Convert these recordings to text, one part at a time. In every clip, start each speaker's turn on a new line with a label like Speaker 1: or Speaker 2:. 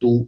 Speaker 1: 2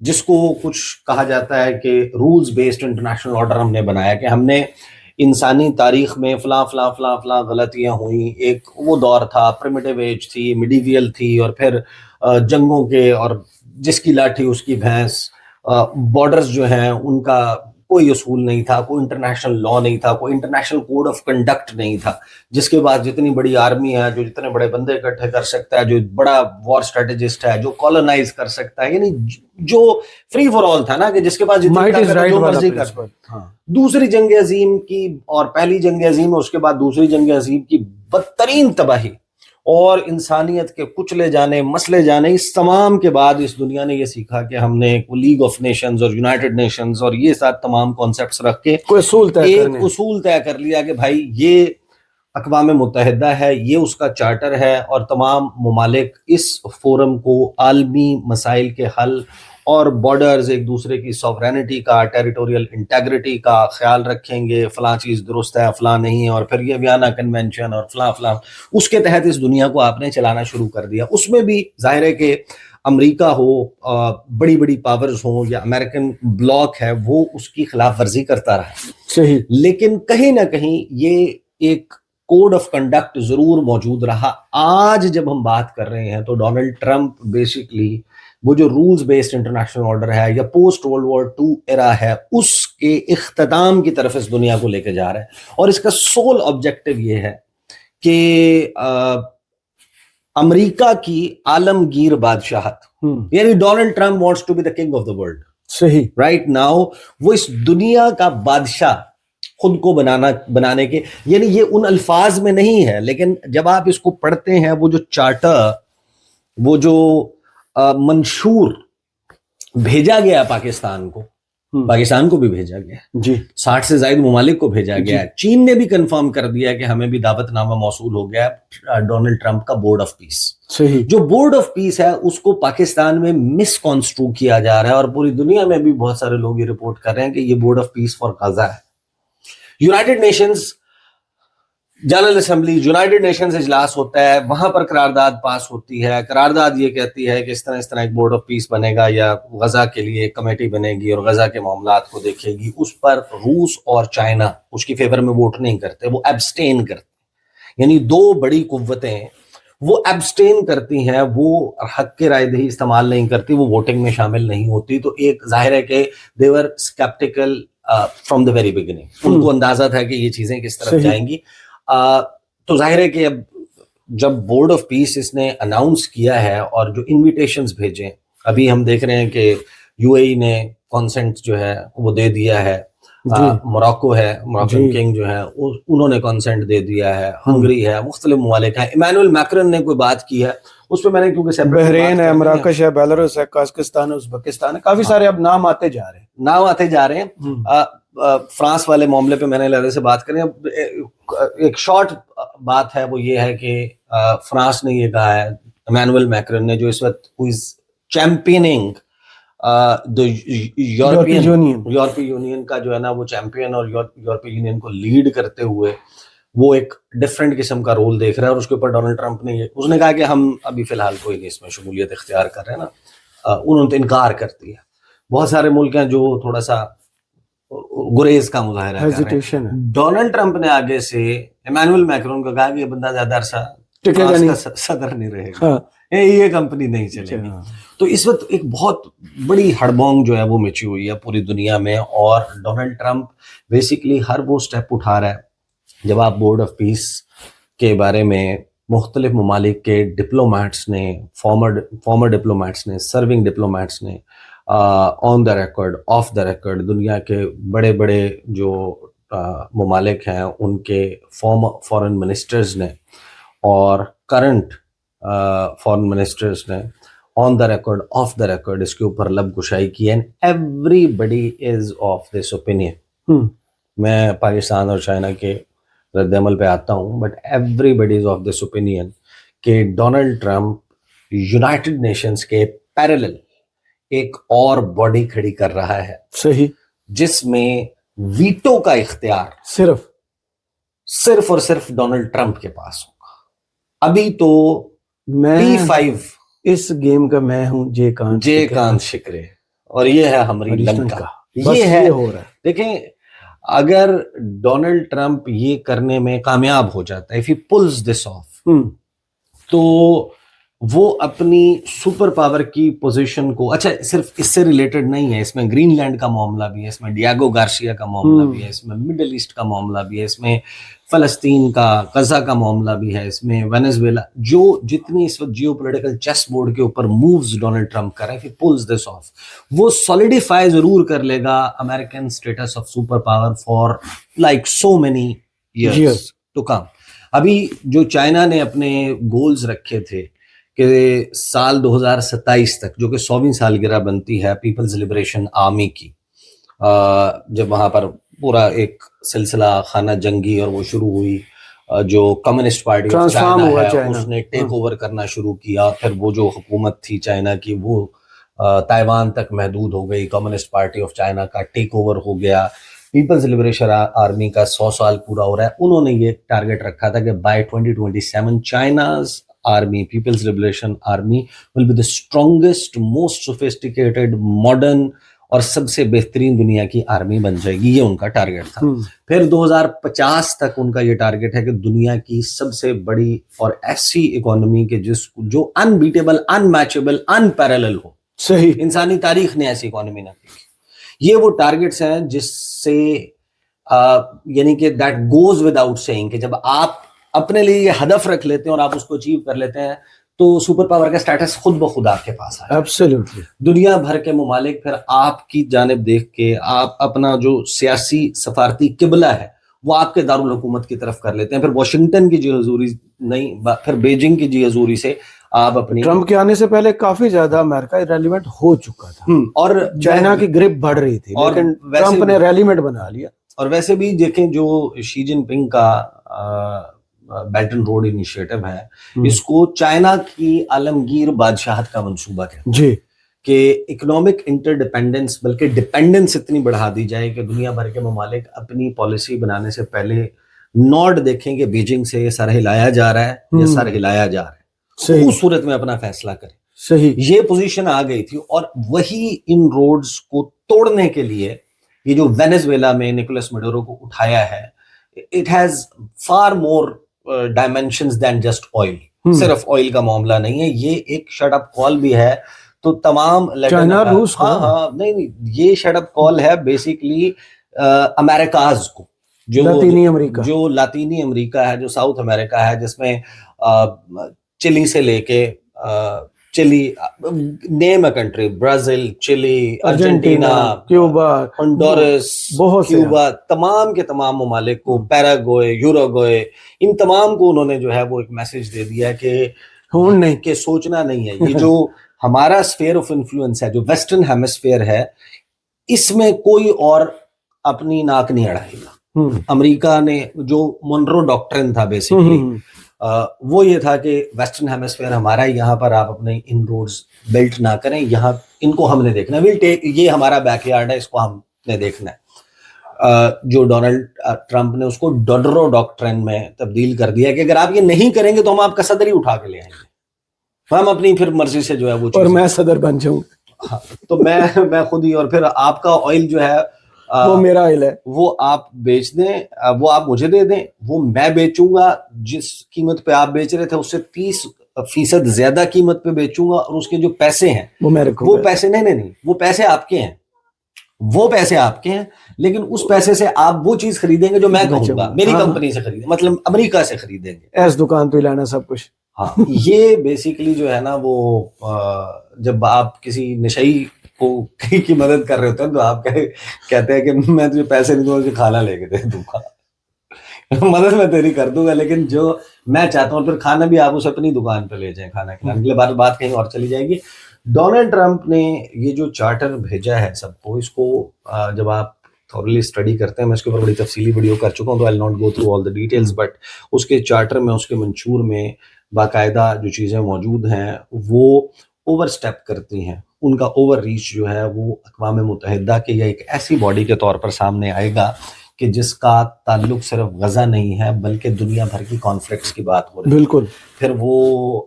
Speaker 1: جس کو کچھ کہا جاتا ہے کہ رولز بیسڈ انٹرنیشنل آرڈر ہم نے بنایا کہ ہم نے انسانی تاریخ میں فلاں فلاں فلاں فلاں غلطیاں ہوئیں. ایک وہ دور تھا، پریمیٹیو ایج تھی، میڈیویل تھی، اور پھر جنگوں کے، اور جس کی لاٹھی اس کی بھینس. بارڈرز جو ہیں ان کا کوئی اصول نہیں تھا، کوئی انٹرنیشنل لا نہیں تھا، کوئی انٹرنیشنل کوڈ آف کنڈکٹ نہیں تھا، جس کے بعد جتنی بڑی آرمی ہے، جو جتنے بڑے بندے اکٹھے کر سکتا ہے، جو بڑا وار اسٹریٹجسٹ ہے، جو کالونائز کر سکتا ہے، یعنی جو فری فار آل تھا نا، کہ جس کے پاس جتنی
Speaker 2: Might is
Speaker 1: طاقت ہے
Speaker 2: right
Speaker 1: جو
Speaker 2: والا
Speaker 1: مرضی کر.
Speaker 2: principle. ہاں
Speaker 1: دوسری جنگ عظیم کی اور پہلی جنگ عظیم، اس کے بعد دوسری جنگ عظیم کی بدترین تباہی اور انسانیت کے کچلے جانے، مسلے جانے، اس تمام کے بعد اس دنیا نے یہ سیکھا کہ ہم نے ایک لیگ آف نیشنز اور یونائٹڈ نیشنز اور یہ ساتھ تمام کانسیپٹس رکھ کے
Speaker 2: کوئی اصول طے
Speaker 1: ایک
Speaker 2: کرنے.
Speaker 1: اصول طے کر لیا کہ بھائی یہ اقوام متحدہ ہے، یہ اس کا چارٹر ہے، اور تمام ممالک اس فورم کو عالمی مسائل کے حل اور بارڈرز، ایک دوسرے کی سوورینٹی کا، ٹیریٹوریل انٹیگریٹی کا خیال رکھیں گے. فلاں چیز درست ہے، فلاں نہیں ہے، اور پھر یہ ویانا کنونشن اور فلاں فلاں، اس کے تحت اس دنیا کو آپ نے چلانا شروع کر دیا. اس میں بھی ظاہر ہے کہ امریکہ ہو، بڑی بڑی پاورز ہوں، یا امریکن بلاک ہے، وہ اس کی خلاف ورزی کرتا رہا.
Speaker 2: صحیح.
Speaker 1: لیکن کہیں نہ کہیں یہ ایک کوڈ آف کنڈکٹ ضرور موجود رہا. آج جب ہم بات کر رہے ہیں تو ڈونلڈ ٹرمپ بیسکلی وہ جو رولز بیسڈ انٹرنیشنل آرڈر ہے یا پوسٹ ورلڈ وار 2 ایرا ہے، اس کے اختتام کی طرف اس دنیا کو لے کے جا رہا ہے. اور اس کا سول آبجیکٹو یہ ہے کہ امریکہ کی عالمگیر بادشاہت، یعنی Donald Trump wants to be the king of the world.
Speaker 2: صحیح.
Speaker 1: رائٹ ناؤ وہ اس دنیا کا بادشاہ خود کو بنانے کے، یعنی یہ ان الفاظ میں نہیں ہے، لیکن جب آپ اس کو پڑھتے ہیں، وہ جو چارٹر، وہ جو منشور بھیجا گیا پاکستان کو، پاکستان کو بھی بھیجا گیا
Speaker 2: جی،
Speaker 1: 60 سے زائد ممالک کو بھیجا گیا ہے. چین نے بھی کنفرم کر دیا ہے کہ ہمیں بھی دعوت نامہ موصول ہو گیا ہے ڈونلڈ ٹرمپ کا بورڈ آف پیس.
Speaker 2: صحیح.
Speaker 1: جو بورڈ آف پیس ہے اس کو پاکستان میں مس کانسٹرو کیا جا رہا ہے، اور پوری دنیا میں بھی بہت سارے لوگ یہ رپورٹ کر رہے ہیں کہ یہ board of peace for Gaza ہے. United Nations General Assembly, United Nations اجلاس ہوتا ہے، وہاں پر قرارداد پاس ہوتی ہے. قرارداد یہ کہتی ہے کہ اس طرح ایک بورڈ آف پیس بنے گا، یا غزہ کے لیے ایک کمیٹی بنے گی اور غزہ کے معاملات کو دیکھے گی. اس پر روس اور چائنا اس کی فیور میں ووٹ نہیں کرتے، وہ ایبسٹین کرتے ہیں. یعنی دو بڑی قوتیں وہ ایبسٹین کرتی ہیں، وہ حق کے رائے دہی استعمال نہیں کرتی، وہ ووٹنگ میں شامل نہیں ہوتی. تو ایک ظاہر ہے کہ they were skeptical from the very beginning. ان کو اندازہ تھا کہ یہ چیزیں کس طرف جائیں گی. تو ظاہر ہے کہ اب جب بورڈ آف پیس اس نے اناؤنس کیا ہے اور جو انویٹیشنز بھیجے، ابھی ہم دیکھ رہے ہیں کہ یو اے ای نے کانسنٹ جو ہے وہ دے دیا ہے، موراکو ہے، موراکن کنگ جو ہے انہوں نے کانسنٹ دے دیا ہے، ہنگری ہے، مختلف ممالک ہیں. ایمینوئل میکرن نے کوئی بات کی ہے، اس پہ میں نے کیونکہ
Speaker 2: بحرین ہے، مراکش ہے، بیلاروس ہے، قازقستان ہے، ازبکستان ہے، کافی سارے اب نام آتے جا رہے ہیں.
Speaker 1: فرانس والے معاملے پہ میں نے لہذا سے بات کریں. ایک شارٹ بات ہے، وہ یہ ہے کہ فرانس نے یہ کہا ہے، ایمینوئل میکرن نے، جو اس وقت چیمپئننگ یورپی یونین کا جو ہے نا وہ چیمپئن، اور یورپی یونین کو لیڈ کرتے ہوئے وہ ایک ڈفرینٹ قسم کا رول دیکھ رہا ہے. اور اس کے اوپر ڈونلڈ ٹرمپ نے اس نے کہا کہ ہم ابھی فی الحال کوئی نہیں اس میں شمولیت اختیار کر رہے ہیں نا. انہوں نے انکار کر دیا. بہت سارے ملک ہیں جو تھوڑا سا گریز کا مظاہرہ کر رہے ہیں. ڈونلڈ ٹرمپ نے آگے سے ایمینوئل میکرون کو کہا کہ یہ بندہ زیادہ عرصہ صدر نہیں رہے گا، یہ کمپنی نہیں چلے گی. تو اس وقت ایک بہت بڑی ہڑبونگ جو ہے وہ مچی ہوئی ہے پوری دنیا میں، اور ڈونلڈ ٹرمپ بیسکلی ہر وہ سٹیپ اٹھا رہا ہے. جب آپ بورڈ آف پیس کے بارے میں مختلف ممالک کے ڈپلومیٹس نے، فارمر ڈپلومیٹس نے، سرونگ ڈپلومیٹس نے، on the record, off the record, دنیا کے بڑے بڑے جو ممالک ہیں ان کے فارن منسٹرز نے اور کرنٹ فارن منسٹرز نے on the record, off the record اس کے اوپر لب کشائی کی ہے. Everybody is of this opinion. میں پاکستان اور چائنا کے رد عمل پہ آتا ہوں، but everybody is of this opinion کہ ڈونلڈ ٹرمپ یونائٹڈ نیشنز کے پیرلل ایک اور باڈی کھڑی کر رہا ہے،
Speaker 2: صحیح،
Speaker 1: جس میں ویٹو کا اختیار صرف اور صرف ڈونلڈ ٹرمپ کے پاس ہوگا. ابھی تو
Speaker 2: میں
Speaker 1: P5
Speaker 2: اس گیم کا میں ہوں جے کان شکرے،
Speaker 1: اور یہ ہے ہماری لنکا. یہ ہے
Speaker 2: ہو رہا ہے.
Speaker 1: دیکھیں اگر ڈونلڈ ٹرمپ یہ کرنے میں کامیاب ہو جاتا ہے, if he pulls this off, تو وہ اپنی سپر پاور کی پوزیشن کو, اچھا صرف اس سے ریلیٹڈ نہیں ہے, اس میں گرین لینڈ کا معاملہ بھی ہے, اس میں ڈیاگو گارسیا کا معاملہ بھی ہے, اس میں مڈل ایسٹ کا معاملہ بھی ہے, اس میں فلسطین کا, غزہ کا معاملہ بھی ہے, اس میں وینیزویلا, جو جتنی اس وقت جیو پولیٹیکل چیس بورڈ کے اوپر مووز ڈونلڈ ٹرمپ کر رہے ہیں, پولز دس آف, وہ سولیڈیفائی ضرور کر لے گا American status of super power for like so many years to come. ابھی جو چائنا نے اپنے گولز رکھے تھے کہ سال 2027 تک, جو کہ 100ویں سالگرہ بنتی ہے پیپلز لبریشن آرمی کی, جب وہاں پر پورا ایک سلسلہ خانہ جنگی اور وہ شروع ہوئی, جو کمیونسٹ پارٹی آف چائنا ہے اس نے ٹیک اوور کرنا شروع کیا, پھر وہ جو حکومت تھی چائنا کی وہ تائیوان تک محدود ہو گئی, کمیونسٹ پارٹی آف چائنا کا ٹیک اوور ہو گیا, پیپلز لبریشن آرمی کا 100 سال پورا ہو رہا ہے. انہوں نے یہ ٹارگٹ رکھا تھا کہ by 2027 China's army, Peoples liberation army will be the strongest, most sophisticated, modern اور سب سے بہترین دنیا کی آرمی بن جائے گی. یہ ان کا ٹارگٹ تھا. پھر 2050 تک ان کا یہ ٹارگٹ ہے کہ دنیا کی سب سے بڑی اور ایسی اکانومی کے جو انبیٹیبل, انمیچبل, انپیرلل ہو.
Speaker 2: صحیح,
Speaker 1: انسانی تاریخ نے ایسی اکانومی نہ دیکھی. یہ وہ ٹارگٹس ہیں جس سے یعنی کہ دیٹ گوز وداؤٹ سیئنگ کہ جب آپ اپنے لیے یہ ہدف رکھ لیتے ہیں اور آپ اس کو اچیو کر لیتے ہیں تو سپر پاور کا سٹیٹس خود بخود آپ کے پاس آئے.
Speaker 2: ایبسلیوٹلی.
Speaker 1: دنیا بھر کے ممالک پھر آپ کی جانب دیکھ کے آپ اپنا جو سیاسی سفارتی قبلہ ہے وہ آپ کے دارالحکومت کی طرف کر لیتے ہیں. پھر واشنگٹن کی جی حضوری نہیں, پھر بیجنگ کی جی حضوری سے آپ اپنی,
Speaker 2: ٹرمپ کے آنے سے پہلے کافی زیادہ امریکہ ریلیونٹ ہو چکا تھا
Speaker 1: اور
Speaker 2: چائنا کی گرپ بڑھ رہی تھی, لیکن ٹرمپ نے ریلیونٹ بنا لیا.
Speaker 1: اور ویسے بھی دیکھیں جو شی جن پنگ کا بیلٹ اینڈ روڈ انیشیٹو ہے, اس کو چائنا کی عالمگیر بادشاہت کا منصوبہ کہتے ہیں
Speaker 2: جی,
Speaker 1: کہ اکنامک انٹر ڈیپینڈنس بلکہ ڈیپینڈنس اتنی بڑھا دی جائے کہ دنیا بھر کے ممالک اپنی پالیسی بنانے سے پہلے نوٹ دیکھیں کہ بیجنگ سے یہ سر ہلایا جا رہا ہے یا سر ہلایا جا رہا ہے, اس صورت میں اپنا فیصلہ کریں.
Speaker 2: صحیح,
Speaker 1: یہ پوزیشن آ گئی تھی. اور وہی ان روڈز کو توڑنے کے لیے یہ جو وینیزویلا میں نکولس میڈورو کو اٹھایا ہے, it has far more dimensions than just oil. صرف آئل کا معاملہ نہیں ہے, یہ ایک شٹ اپ کال بھی ہے. تو تمام
Speaker 2: چائنا, روس,
Speaker 1: نہیں, یہ شٹ اپ کال ہے بیسیکلی امریکاز کو, جو لاطینی امریکہ ہے, جو ساؤتھ امریکہ ہے, جس میں چلی سے لے کے چلی, نیم اے کنٹری, برازیل, چلی, ارجنٹینا,
Speaker 2: کیوبا,
Speaker 1: ہنڈورس, کیوبا, تمام کے تمام ممالک کو, پیراگوئے, یوروگوئے, ان تمام کو انہوں نے جو ہے وہ ایک میسج دے دیا کہ سوچنا نہیں ہے. یہ جو ہمارا اسفیئر آف انفلوئنس ہے, جو ویسٹرن ہیمسفیئر ہے, اس میں کوئی اور اپنی ناک نہیں اڑائے گا. امریکہ نے جو مونرو ڈاکٹرن تھا بیسیکلی, وہ یہ تھا کہ ویسٹرن ہیمسفیئر ہمارا, یہاں پر آپ اپنے ان روڈز بلٹ نہ کریں, یہاں ان کو ہم نے دیکھنا ہے, یہ ہمارا بیک یارڈ ہے, اس کو ہم نے دیکھنا ہے. جو ڈونلڈ ٹرمپ نے اس کو ڈوڈرو ڈاکٹرن میں تبدیل کر دیا کہ اگر آپ یہ نہیں کریں گے تو ہم آپ کا صدر ہی اٹھا کے لے آئیں گے, ہم اپنی پھر مرضی سے جو ہے وہ,
Speaker 2: اور میں صدر بن جاؤں,
Speaker 1: تو میں خود ہی, اور پھر آپ کا آئل جو ہے
Speaker 2: وہ میرا آئل ہے,
Speaker 1: وہ آپ بیچ دیں, وہ آپ مجھے دے دیں, وہ میں بیچوں گا, جس قیمت پہ آپ بیچ رہے تھے اس سے 30% زیادہ قیمت پہ بیچوں گا, اور اس کے جو پیسے ہیں وہ پیسے نہیں, وہ پیسے آپ کے ہیں, وہ پیسے آپ کے ہیں, لیکن اس پیسے سے آپ وہ چیز خریدیں گے جو میں کہوں گا, میری کمپنی سے خریدیں, مطلب امریکہ سے خریدیں گے,
Speaker 2: ایس دکان تو لانا سب کچھ.
Speaker 1: ہاں, یہ بیسیکلی جو ہے نا وہ, جب آپ کسی نشئی کو کی مدد کر رہے ہوتے ہیں تو آپ کہتے ہیں کہ میں تجھے پیسے نہیں دوں گا, کھانا لے کے دے دوں گا, مدد میں تیری کر دوں گا, لیکن جو میں چاہتا ہوں, پھر کھانا بھی آپ اسے اپنی دکان پہ لے جائیں کھانا کھلانے کے لیے, بات کہیں اور چلی جائے گی. ڈونلڈ ٹرمپ نے یہ جو چارٹر بھیجا ہے سب کو, اس کو جب آپ تھورلی اسٹڈی کرتے ہیں, میں اس کے اوپر بڑی تفصیلی ویڈیو کر چکا ہوں, تو I will not go through all the details, but اس کے چارٹر میں, اس کے منشور میں باقاعدہ جو چیزیں موجود ہیں وہ اوور اسٹیپ کرتی ہیں. ان کا اوور ریچ جو ہے وہ اقوام متحدہ کے یا ایک ایسی باڈی کے طور پر سامنے آئے گا کہ جس کا تعلق صرف غزہ نہیں ہے بلکہ دنیا بھر کی کانفلکٹس کی بات ہو رہی ہے.
Speaker 2: بالکل.
Speaker 1: پھر وہ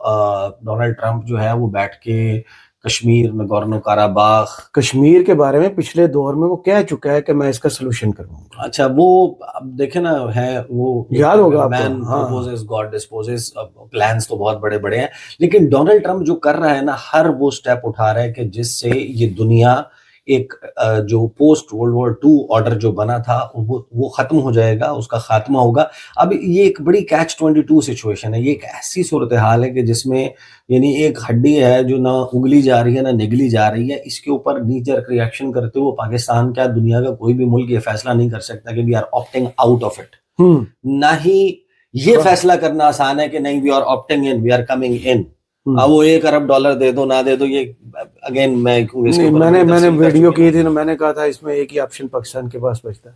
Speaker 1: ڈونلڈ ٹرمپ جو ہے وہ بیٹھ کے کشمیر، نگورنو کاراباخ.
Speaker 2: کشمیر کے بارے میں پچھلے دور میں وہ کہہ چکا ہے کہ میں اس کا سلوشن کروں گا.
Speaker 1: اچھا وہ اب دیکھیں نا ہے وہ
Speaker 2: یاد ہوگا آپ کو.
Speaker 1: مین پروپوزز گاڈ ڈسپوزز. پلانس تو بہت بڑے بڑے ہیں، لیکن ڈونلڈ ٹرمپ جو کر رہا ہے نا ہر وہ سٹیپ اٹھا رہا ہے کہ جس سے یہ دنیا ایک جو پوسٹ ورلڈ وار 2 آرڈر جو بنا تھا وہ ختم ہو جائے گا، اس کا خاتمہ ہوگا. اب یہ ایک بڑی کیچ 22 سچویشن ہے. یہ ایک ایسی صورتحال ہے کہ جس میں یعنی ایک ہڈی ہے جو نہ اگلی جا رہی ہے نہ نگلی جا رہی ہے. اس کے اوپر نی جرک ریئیکشن کرتے ہوئے پاکستان کیا دنیا کا کوئی بھی ملک یہ فیصلہ نہیں کر سکتا کہ we are opting out of it. نہ ہی یہ فیصلہ کرنا آسان ہے کہ نہیں we are opting in, we are coming in. اب وہ $1 ارب دے دو نہ دے دو، یہ اگین میں
Speaker 2: نے ویڈیو کی تھی نا، میں نے کہا تھا اس میں ایک ہی آپشن پاکستان کے پاس بچتا ہے،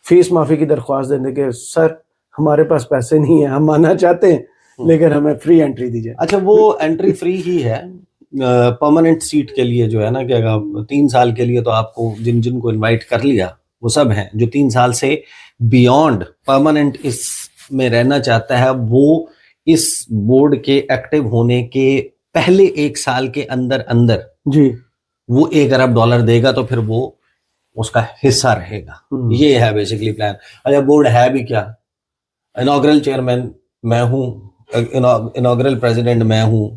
Speaker 2: فیس معافی کی درخواست دینے کے. سر ہمارے پاس پیسے نہیں ہیں، ہم ماننا چاہتے ہیں لیکن ہمیں فری انٹری دیجیے.
Speaker 1: اچھا وہ انٹری فری ہی ہے پرماننٹ سیٹ کے لیے جو ہے نا کہ اگر 3 سال کے لیے تو آپ کو جن کو انوائٹ کر لیا وہ سب ہیں. جو 3 سال سے بیونڈ پرماننٹ اس میں رہنا چاہتا ہے وہ اس بورڈ کے ایکٹیو ہونے کے پہلے 1 سال کے اندر
Speaker 2: جی
Speaker 1: وہ $1 ارب دے گا تو پھر وہ اس کا حصہ رہے گا. یہ ہے بیسیکلی پلان. اچھا بورڈ ہے بھی کیا؟ انوگرل چیئرمین میں ہوں، انوگرل پریزیڈنٹ میں ہوں،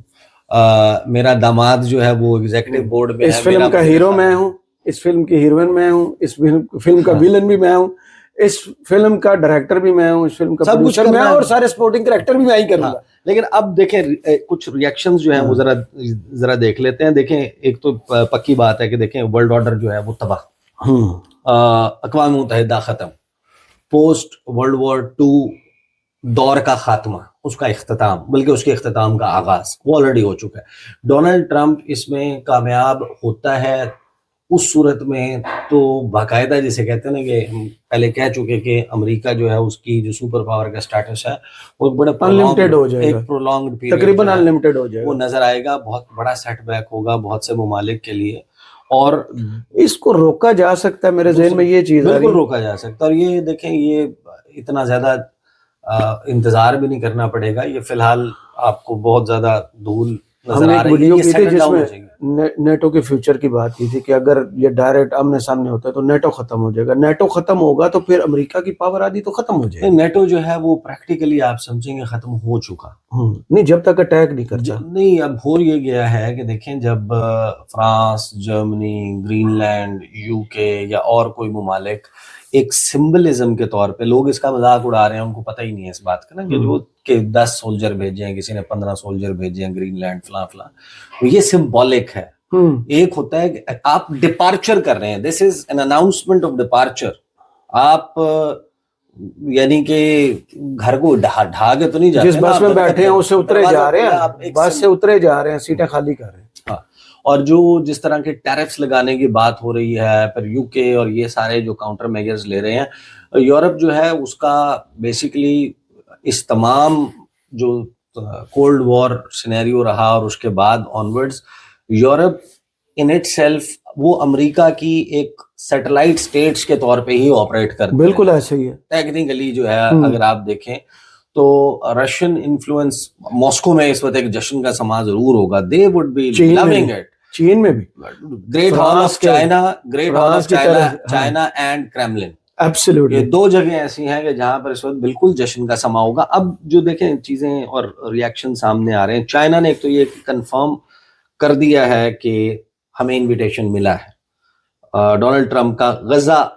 Speaker 1: میرا داماد جو ہے وہ ایگزیکٹو بورڈ میں ہے.
Speaker 2: اس فلم کا ہیرو میں ہوں، اس فلم کی ہیروئن میں ہوں، اس فلم کا ویلن بھی میں ہوں، اس فلم کا ڈائریکٹر بھی میں ہوں، اس فلم کا پروڈیوسر میں ہوں، اور سارے سپورٹنگ کریکٹر بھی میں ہی کروں گا.
Speaker 1: لیکن اب دیکھیں کچھ ریئیکشنز جو ہیں وہ ذرا دیکھ لیتے ہیں. دیکھیں ایک تو پکی بات ہے کہ دیکھیں ورلڈ آرڈر جو ہے وہ تباہ، اقوام متحدہ ختم، پوسٹ ورلڈ وار 2 دور کا خاتمہ، اس کا اختتام، بلکہ اس کے اختتام کا آغاز وہ آلریڈی ہو چکا ہے. ڈونلڈ ٹرمپ اس میں کامیاب ہوتا ہے اس صورت میں تو باقاعدہ جسے کہتے ہیں نا کہ ہم پہلے کہہ چکے کہ امریکہ جو ہے اس کی جو سپر پاور کا سٹیٹس ہے وہ ایک بڑا
Speaker 2: انلمیٹڈ ہو جائے گا،
Speaker 1: ایک پرولونگڈ پیریڈ
Speaker 2: تقریباً انلمیٹڈ ہو جائے گا،
Speaker 1: وہ نظر آئے گا. بہت بڑا سیٹ بیک ہوگا بہت سے ممالک کے لیے، اور
Speaker 2: اس کو روکا جا سکتا ہے. میرے ذہن میں یہ چیز
Speaker 1: بالکل روکا جا سکتا ہے. اور یہ دیکھیں یہ اتنا زیادہ انتظار بھی نہیں کرنا پڑے گا. یہ فی الحال آپ کو بہت زیادہ دھول نظر آ رہی ہے.
Speaker 2: یہ جس میں نیٹو کے فیوچر کی بات کی تھی کہ اگر یہ ڈائریکٹ آمنے سامنے ہوتا ہے تو نیٹو ختم ہو جائے گا. نیٹو ختم ہوگا تو پھر امریکہ کی پاور آدھی تو ختم ہو جائے گی.
Speaker 1: نیٹو جو ہے وہ پریکٹیکلی آپ سمجھیں گے ختم ہو چکا
Speaker 2: نہیں جب تک اٹیک نہیں کرتا.
Speaker 1: نہیں اب ہو یہ گیا ہے کہ دیکھیں جب France, Germany, Greenland, UK یا اور کوئی ممالک ایک سمبلزم کے طور پہ، لوگ اس کا مذاق اڑا رہے ہیں، ان کو پتہ ہی نہیں ہے اس بات کا نا کہ جو کہ 10 سولجر بھیجے ہیں، کسی نے 15 سولجر بھیجے ہیں گرین لینڈ فلاں فلاں، یہ سمبولک ہے. ایک ہوتا ہے کہ آپ ڈپارچر کر رہے ہیں، this is an announcement of departure. آپ یعنی کہ گھر کو ڈھا کے تو نہیں جاتے،
Speaker 2: جس بس میں بیٹھے ہیں اس سے اترے جا رہے ہیں، بس سے اترے جا رہے ہیں، سیٹیں خالی کر رہے ہیں.
Speaker 1: ہاں. اور جو جس طرح کے ٹیرفس لگانے کی بات ہو رہی ہے، پھر UK اور یہ سارے جو کاؤنٹر میجرز لے رہے ہیں، یورپ جو ہے اس کا بیسیکلی اس تمام جو کولڈ وار سینیریو رہا اور اس کے بعد onwards Europe in it self وہ امریکہ کی ایک سیٹلائٹ اسٹیٹس کے طور پہ ہی آپریٹ کرتے ہیں.
Speaker 2: بالکل ایسے ہی ہے.
Speaker 1: ٹیکنیکلی جو ہے اگر آپ دیکھیں تو رشین انفلوئنس ماسکو میں اس وقت ایک جشن کا سما ضرور ہوگا. They would be loving it.
Speaker 2: چین میں بھی
Speaker 1: Great Hall of China and Kremlin,
Speaker 2: absolutely
Speaker 1: یہ 2 جگہیں ایسی ہیں کہ جہاں پر اس وقت بالکل جشن کا سما ہوگا. اب جو دیکھیں چیزیں اور ریئیکشن سامنے آ رہے ہیں، چائنا نے ایک تو یہ کنفرم کر دیا ہے کہ ہمیں انویٹیشن ملا ہے. ڈونلڈ ٹرمپ کا غزہ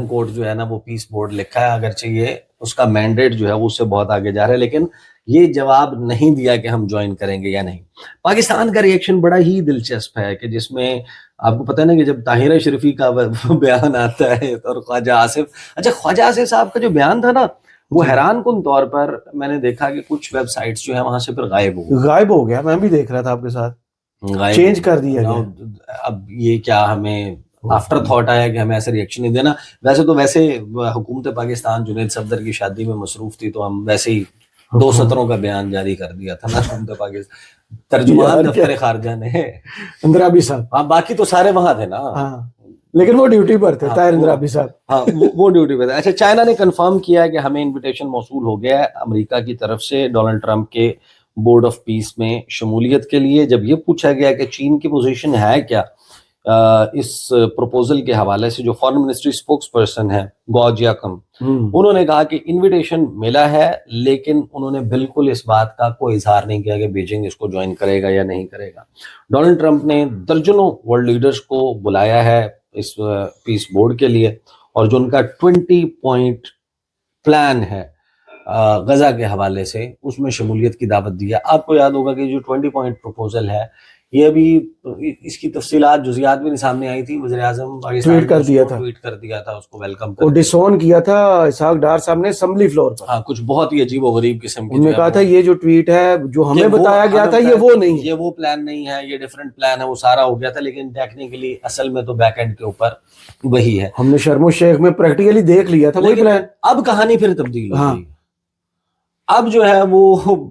Speaker 1: کوٹ جو ہے نا وہ پیس بورڈ لکھا ہے، اگرچہ یہ اس کا مینڈیٹ جو ہے وہ اس سے بہت آگے جا رہا ہے، لیکن یہ جواب نہیں دیا کہ ہم جوائن کریں گے یا نہیں. پاکستان کا ریئیکشن بڑا ہی دلچسپ ہے کہ جس میں آپ کو پتہ ہے نا کہ جب طاہرہ شریفی کا بیان آتا ہے اور خواجہ آصف صاحب کا جو بیان تھا نا وہ حیران کن طور پر میں نے دیکھا کہ کچھ ویب سائٹس جو ہیں وہاں سے پھر غائب ہو گیا.
Speaker 2: میں بھی دیکھ رہا تھا آپ کے ساتھ،
Speaker 1: چینج کر دیا. اب یہ کیا ہمیں آفٹر تھاٹ آیا کہ ہمیں ایسا ریئیکشن نہیں دینا؟ ویسے حکومت پاکستان جنید صفدر کی شادی میں مصروف تھی تو ہم ویسے ہی 2 سطروں کا بیان جاری کر دیا تھا نا حکومت پاکستان. ترجمان دفتر خارجہ نے
Speaker 2: اندرابی صاحب،
Speaker 1: ہاں باقی تو سارے وہاں تھے نا،
Speaker 2: لیکن وہ ڈیوٹی پر تھے طاہر اندرابی صاحب.
Speaker 1: ہاں وہ ڈیوٹی پہ تھے. اچھا چائنا نے کنفرم کیا ہے کہ ہمیں انویٹیشن موصول ہو گیا ہے امریکہ کی طرف سے ڈونلڈ ٹرمپ کے بورڈ آف پیس میں شمولیت کے لیے. جب یہ پوچھا گیا کہ چین کی پوزیشن ہے کیا اس پروپوزل کے حوالے سے, جو فارن منسٹری اسپوکس پرسن ہے گو جیاکم, انہوں نے کہا کہ انویٹیشن ملا ہے, لیکن انہوں نے بالکل اس بات کا کوئی اظہار نہیں کیا کہ بیجنگ اس کو جوائن کرے گا یا نہیں کرے گا. ڈونلڈ ٹرمپ نے درجنوں ورلڈ لیڈرز کو بلایا ہے اس پیس بورڈ کے لیے, اور جو ان کا 20 پوائنٹ پلان ہے غزہ کے حوالے سے, اس میں شمولیت کی دعوت دی ہے. آپ کو یاد ہوگا کہ جو 20 پوائنٹ پروپوزل ہے, یہ ابھی اس کی تفصیلات جزیات بھی نہیں سامنے آئی تھی. وزیر اعظم
Speaker 2: ٹویٹ کر دیا
Speaker 1: تھا اس کو ویلکم
Speaker 2: اور ڈسون کیا تھا اسحاق ڈار صاحب نے اسمبلی فلور پر.
Speaker 1: ہاں, کچھ بہت ہی عجیب و غریب قسم کی,
Speaker 2: انہوں نے کہا تھا یہ جو ٹویٹ ہے جو ہمیں بتایا گیا تھا یہ وہ نہیں,
Speaker 1: یہ وہ پلان نہیں ہے, یہ ڈیفرنٹ پلان ہے, وہ سارا ہو گیا تھا, لیکن ٹیکنیکلی اصل میں تو بیک اینڈ کے اوپر وہی ہے.
Speaker 2: ہم نے شرم الشیخ میں پریکٹیکلی دیکھ لیا تھا وہی پلان.
Speaker 1: اب کہانی پھر تبدیل ہو گئی. اب جو ہے وہ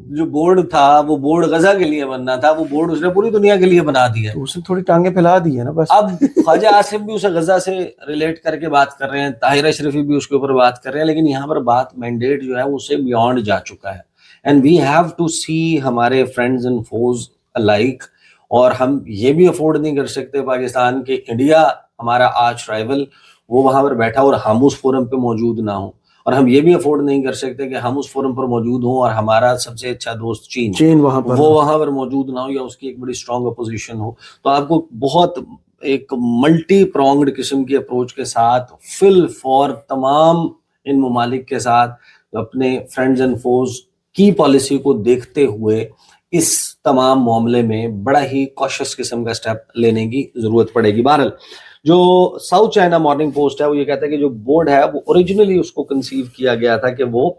Speaker 1: جو بورڈ تھا, وہ بورڈ غزہ کے لیے بننا تھا, وہ بورڈ اس نے پوری دنیا کے لیے بنا دیا.
Speaker 2: اس نے تھوڑی ٹانگیں پھیلا دی ہے نا بس.
Speaker 1: اب خواجہ آصف بھی اسے غزہ سے ریلیٹ کر کے بات کر رہے ہیں, طاہر اشرفی بھی اس کے اوپر بات کر رہے ہیں, لیکن یہاں پر بات مینڈیٹ جو ہے وہ اس سے بیونڈ جا چکا ہے. اینڈ وی ہیو ٹو سی ہمارے فرینڈز اینڈ فوز الائک, اور ہم یہ بھی افورڈ نہیں کر سکتے پاکستان کے انڈیا ہمارا آرچ رائیول وہ وہاں پر بیٹھا اور ہم اس فورم پہ موجود نہ ہوں, اور ہم یہ بھی افورڈ نہیں کر سکتے کہ ہم اس فورم پر موجود ہوں اور ہمارا سب سے اچھا دوست چین
Speaker 2: وہاں
Speaker 1: پر موجود نہ ہو, یا اس کی ایک بڑی اسٹرانگ اپوزیشن ہو. تو آپ کو بہت ایک ملٹی پرونگڈ قسم کی اپروچ کے ساتھ فل فور تمام ان ممالک کے ساتھ اپنے فرینڈز اینڈ فوز کی پالیسی کو دیکھتے ہوئے اس تمام معاملے میں بڑا ہی کوشش قسم کا اسٹیپ لینے کی ضرورت پڑے گی. بہرحال جو ساؤتھ چائنا مارننگ پوسٹ ہے وہ یہ کہتا ہے کہ جو بورڈ ہے وہ اوریجنلی اس کو کنسیو کیا گیا تھا کہ وہ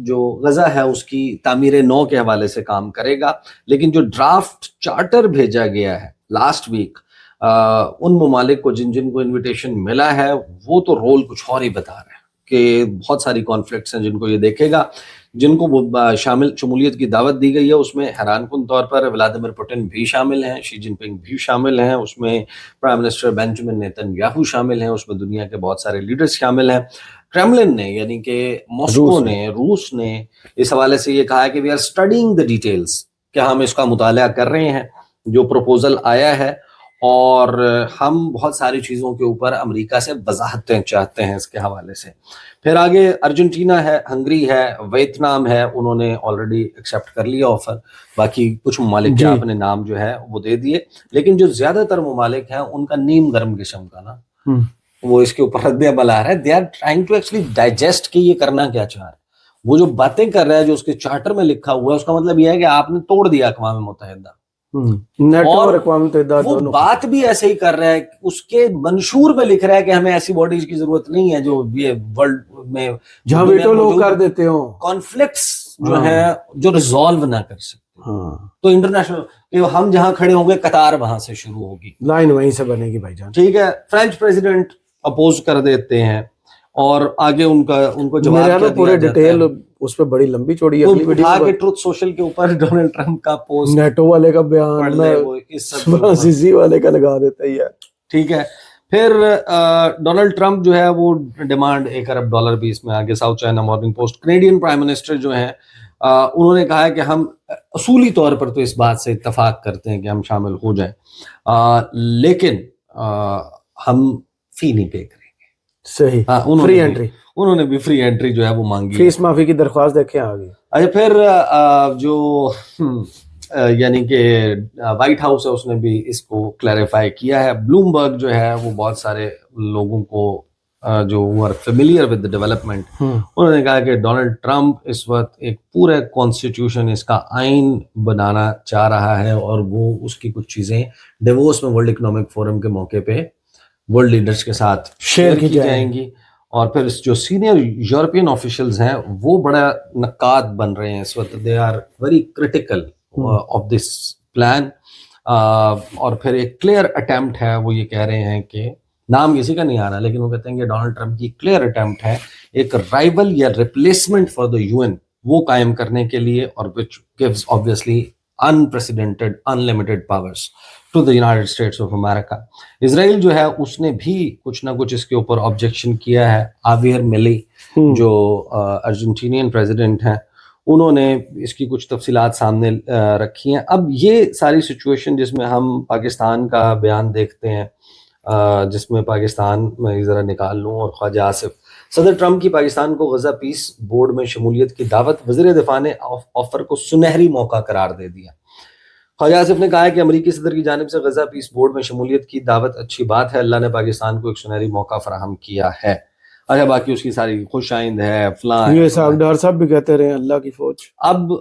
Speaker 1: جو غزہ ہے اس کی تعمیر نو کے حوالے سے کام کرے گا, لیکن جو ڈرافٹ چارٹر بھیجا گیا ہے لاسٹ ویک ان ممالک کو جن کو انویٹیشن ملا ہے, وہ تو رول کچھ اور ہی بتا رہا ہے کہ بہت ساری کانفلکٹس ہیں جن کو یہ دیکھے گا, جن کو شمولیت کی دعوت دی گئی ہے. اس میں حیران کن طور پر ولادیمیر پوٹن بھی شامل ہیں, شی جن پنگ بھی شامل ہیں, اس میں پرائم منسٹر بینجامن نیتن یاہو شامل ہیں, اس میں دنیا کے بہت سارے لیڈرز شامل ہیں. کرملن نے یعنی کہ ماسکو نے, روس نے اس حوالے سے یہ کہا ہے کہ we are studying the details, کہ ہم اس کا مطالعہ کر رہے ہیں جو پروپوزل آیا ہے, اور ہم بہت ساری چیزوں کے اوپر امریکہ سے وضاحتیں چاہتے ہیں اس کے حوالے سے. پھر آگے ارجنٹینا ہے, ہنگری ہے, ویتنام ہے, انہوں نے آلریڈی ایکسیپٹ کر لیا آفر. باقی کچھ ممالک کے آپ نے نام جو ہے وہ دے دیے, لیکن جو زیادہ تر ممالک ہیں ان کا نیم گرم قسم کا نا وہ اس کے اوپر رد عمل آ رہا ہے. They are trying to actually digest کہ یہ کرنا کیا چاہ رہا ہے. وہ جو باتیں کر رہا ہے جو اس کے چارٹر میں لکھا ہوا ہے, اس کا مطلب یہ ہے کہ آپ نے توڑ دیا اقوام متحدہ,
Speaker 2: اور اقوام متحدہ
Speaker 1: وہ بات بھی ایسے ہی کر رہا ہے, اس کے منشور پہ لکھ رہا ہے کہ ہمیں ایسی باڈیز کی ضرورت نہیں ہے جو یہ ورلڈ میں
Speaker 2: جہاں ویٹو لوگ کر دیتے ہوں,
Speaker 1: کانفلکٹس جو ہیں جو ریزالو نہ کر سکتے. تو انٹرنیشنل ہم جہاں کھڑے ہوں گے قطار وہاں سے شروع ہوگی,
Speaker 2: لائن وہیں سے بنے گی بھائی جان.
Speaker 1: ٹھیک ہے, فرینچ پریزیڈنٹ اپوز کر دیتے ہیں, اور آگے ان کو جواب کیا
Speaker 2: پورے ڈیٹیل اس پہ بڑی لمبی چوڑی اگلی ویڈیو
Speaker 1: کے ٹروتھ سوشل کے اوپر ڈونلڈ ٹرمپ کا پوسٹ,
Speaker 2: نیٹو والے کا بیان, فرانسیسی والے کا لگا دیتا ہی ہے.
Speaker 1: ٹھیک ہے, پھر ڈونلڈ ٹرمپ جو ہے وہ ڈیمانڈ $1 ارب بھی اس میں آگے. South China morning post, Canadian prime minister جو ہیں انہوں نے کہا ہے کہ ہم اصولی طور پر تو اس بات سے اتفاق کرتے ہیں کہ ہم شامل ہو جائیں, لیکن ہم فی نہیں پے کریں گے.
Speaker 2: صحیح, فری انٹری,
Speaker 1: انہوں نے بھی فری انٹری جو ہے وہ مانگی,
Speaker 2: فیس معافی کی درخواست دیکھیں آگے.
Speaker 1: اچھا, پھر جو یعنی کہ وائٹ ہاؤس ہے اس نے بھی اس کو کلیریفائی کیا ہے. بلومبرگ جو ہے وہ بہت سارے لوگوں کو جو ور فیملیئر ود ڈیولپمنٹ, انہوں نے کہا کہ ڈونلڈ ٹرمپ اس وقت ایک پورے کانسٹیٹیوشن اس کا آئین بنانا چاہ رہا ہے, اور وہ اس کی کچھ چیزیں ڈیووس میں ورلڈ اکنامک فورم کے موقع پہ ورلڈ لیڈرز کے ساتھ شیئر کی جائیں گی. اور پھر جو سینئر یورپین آفیشلز ہیں وہ بڑا نقاد بن رہے ہیں اس وقت, they are very critical of this plan. اور پھر ایک کلیئر اٹیمپٹ ہے, وہ یہ کہہ رہے ہیں کہ نام کسی کا نہیں آ رہا, لیکن وہ کہتے ہیں کہ ڈونلڈ ٹرمپ کی کلیئر اٹیمپٹ ہے ایک رائول یا ریپلیسمنٹ فار دا UN وہ قائم کرنے کے لیے, اور which gives obviously unprecedented unlimited powers to the United States of America. اسرائیل جو ہے اس نے بھی کچھ نہ کچھ اس کے اوپر آبجیکشن کیا ہے. آویر ملی جو ارجنٹینین پریزیڈنٹ ہیں, انہوں نے اس کی کچھ تفصیلات سامنے رکھی ہیں. اب یہ ساری سچویشن جس میں ہم پاکستان کا بیان دیکھتے ہیں, جس میں پاکستان میں ذرا نکال لوں, اور خواجہ آصف, صدر ٹرمپ کی پاکستان کو غزہ پیس بورڈ میں شمولیت کی دعوت, وزیر دفاع نے آفر کو سنہری موقع قرار دے دیا. خواجہ آصف نے کہا ہے کہ امریکی صدر کی جانب سے غزہ پیس بورڈ میں شمولیت کی دعوت اچھی بات ہے, اللہ نے پاکستان کو ایک سنہری موقع فراہم کیا ہے. اچھا, باقی اس کی ساری خوش آئند ہے فلاں,
Speaker 2: یہ صاحب ڈار صاحب بھی کہتے رہے اللہ کی فوج.
Speaker 1: اب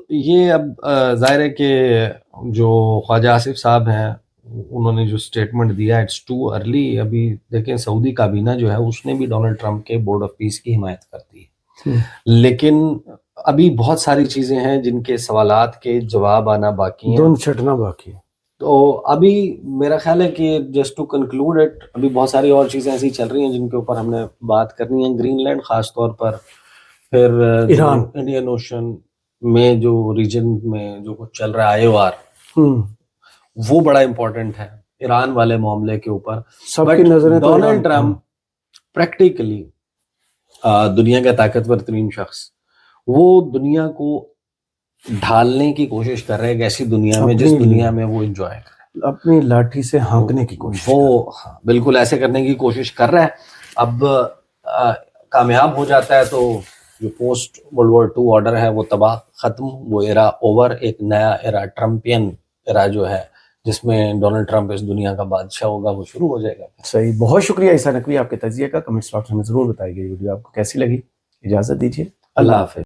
Speaker 1: ظاہر ہے کہ جو خواجہ آصف صاحب ہیں انہوں نے جو سٹیٹمنٹ دیا, اٹس ٹو ارلی. ابھی دیکھیں سعودی کابینہ جو ہے اس نے بھی ڈونلڈ ٹرمپ کے بورڈ آف پیس کی حمایت کر دی ہے, لیکن ابھی بہت ساری چیزیں ہیں جن کے سوالات کے جواب آنا باقی ہیں,
Speaker 2: دھند چھٹنا باقی ہے.
Speaker 1: تو ابھی میرا خیال ہے کہ جسٹ ٹو کنکلوڈ اٹ, ابھی بہت ساری اور چیزیں ایسی چل رہی ہیں جن کے اوپر ہم نے بات کرنی ہے. گرین لینڈ خاص طور پر, پھر
Speaker 2: ایران,
Speaker 1: انڈین اوشن میں جو ریجن میں جو کچھ چل رہا ہے IOR, وہ بڑا امپورٹنٹ ہے ایران والے معاملے کے اوپر.
Speaker 2: سب کی نظریں
Speaker 1: ڈونلڈ ٹرمپ پریکٹیکلی دنیا کا طاقتور ترین شخص, وہ دنیا کو ڈھالنے کی کوشش کر رہے ہیں ایک ایسی دنیا میں جس دنیا میں وہ انجوائے کرے,
Speaker 2: اپنی لاٹھی سے ہانکنے کی کوشش,
Speaker 1: وہ بالکل ایسے کرنے کی کوشش کر رہا ہے. اب کامیاب ہو جاتا ہے تو جو پوسٹ ورلڈ وار 2 آرڈر ہے وہ تباہ ختم, وہ ایرا اوور, ایک نیا ایرا ٹرمپین ایرا جو ہے جس میں ڈونلڈ ٹرمپ اس دنیا کا بادشاہ ہوگا, وہ شروع ہو جائے گا.
Speaker 2: صحیح, بہت شکریہ عیسیٰ نقوی آپ کے تجزیے کا. کمنٹس باکس میں ضرور بتائیے گا یہ ویڈیو آپ کو کیسی لگی. اجازت دیجیے,
Speaker 1: اللہ حافظ.